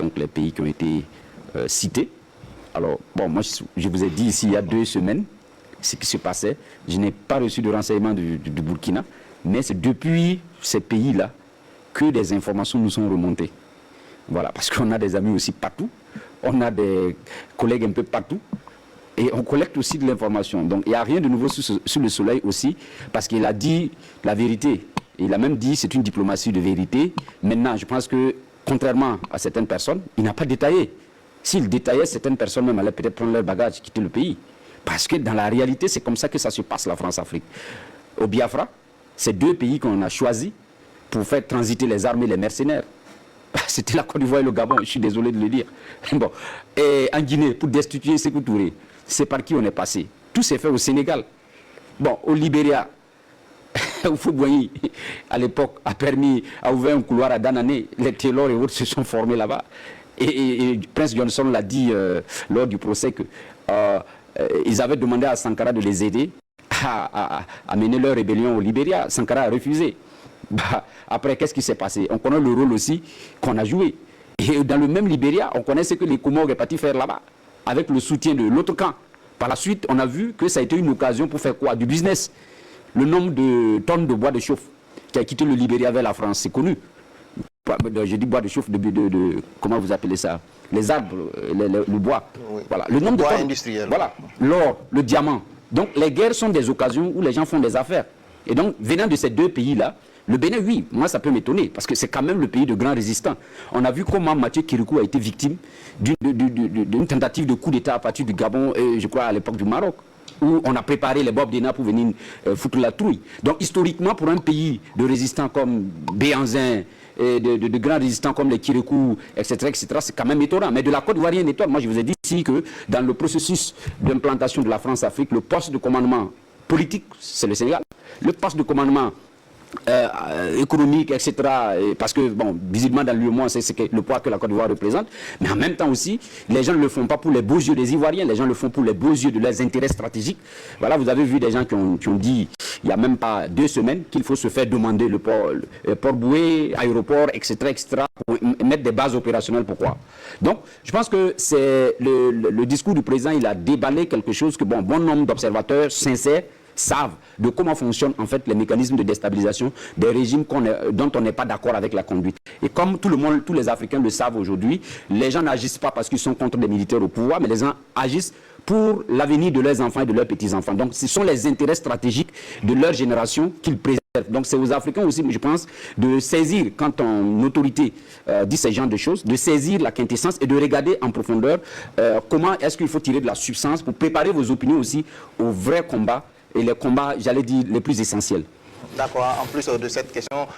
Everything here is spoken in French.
donc les pays qui ont été cités. Alors, bon, moi, je vous ai dit ici, il y a 2 semaines, ce qui se passait. Je n'ai pas reçu de renseignements du Burkina, mais c'est depuis ces pays-là que des informations nous sont remontées. Voilà, parce qu'on a des amis aussi partout, on a des collègues un peu partout, et on collecte aussi de l'information. Donc, il n'y a rien de nouveau sous le soleil aussi, parce qu'il a dit la vérité. Il a même dit c'est une diplomatie de vérité. Maintenant, je pense que, contrairement à certaines personnes, il n'a pas détaillé. S'il détaillait, certaines personnes même allaient peut-être prendre leur bagage et quitter le pays. Parce que dans la réalité, c'est comme ça que ça se passe, la France-Afrique. Au Biafra, c'est 2 pays qu'on a choisis pour faire transiter les armes et les mercenaires. C'était la Côte d'Ivoire et le Gabon, je suis désolé de le dire. Bon. Et en Guinée, pour destituer Sékou Touré, c'est par qui on est passé. Tout s'est fait au Sénégal. Bon, au Libéria, Houphouët-Boigny, à l'époque, a ouvert un couloir à Danané. Les Taylor et autres se sont formés là-bas. Et Prince Johnson l'a dit lors du procès que ils avaient demandé à Sankara de les aider à mener leur rébellion au Libéria. Sankara a refusé. Bah, après, qu'est-ce qui s'est passé? On connaît le rôle aussi qu'on a joué. Et dans le même Libéria, on connaît ce que les Comores est parti faire là-bas, avec le soutien de l'autre camp. Par la suite, on a vu que ça a été une occasion pour faire quoi? Du business. Le nombre de tonnes de bois de chauffe qui a quitté le Libéria vers la France, c'est connu. Je dis bois de chauffe comment vous appelez ça? Les arbres, le bois. Oui. Voilà. Le nombre bois de tonnes, industriel. voilà. L'or, le diamant. Donc les guerres sont des occasions où les gens font des affaires. Et donc, venant de ces 2 pays-là, le Bénin, oui, moi ça peut m'étonner, parce que c'est quand même le pays de grands résistants. On a vu comment Mathieu Kérékou a été victime d'une tentative de coup d'État à partir du Gabon, et je crois à l'époque du Maroc, où on a préparé les Bob Dena pour venir foutre la trouille. Donc historiquement, pour un pays de résistants comme Béhanzin, et de grands résistants comme les Kérékou, etc., c'est quand même étonnant. Mais de la Côte d'Ivoire, rien n'étonne. Moi, je vous ai dit ici que dans le processus d'implantation de la France-Afrique, le poste de commandement politique, c'est le Sénégal. Le poste de commandement économique, etc. Parce que, bon, visiblement dans l'UEMOA, c'est le poids que la Côte d'Ivoire représente. Mais en même temps aussi, les gens ne le font pas pour les beaux yeux des Ivoiriens, les gens le font pour les beaux yeux de leurs intérêts stratégiques. Voilà, vous avez vu des gens qui ont dit, il n'y a même pas 2 semaines, qu'il faut se faire demander le port Boué, aéroport, etc., pour mettre des bases opérationnelles. Pourquoi? Donc, je pense que c'est le discours du président, il a déballé quelque chose que, bon nombre d'observateurs sincères savent de comment fonctionnent en fait les mécanismes de déstabilisation des régimes dont on n'est pas d'accord avec la conduite. Et comme tout le monde, tous les Africains le savent aujourd'hui, les gens n'agissent pas parce qu'ils sont contre des militaires au pouvoir, mais les gens agissent pour l'avenir de leurs enfants et de leurs petits-enfants. Donc ce sont les intérêts stratégiques de leur génération qu'ils préservent. Donc c'est aux Africains aussi, je pense, de saisir, quand ton autorité dit ce genre de choses, de saisir la quintessence et de regarder en profondeur comment est-ce qu'il faut tirer de la substance pour préparer vos opinions aussi aux vrais combats, et les combats, j'allais dire, les plus essentiels. D'accord. En plus de cette question,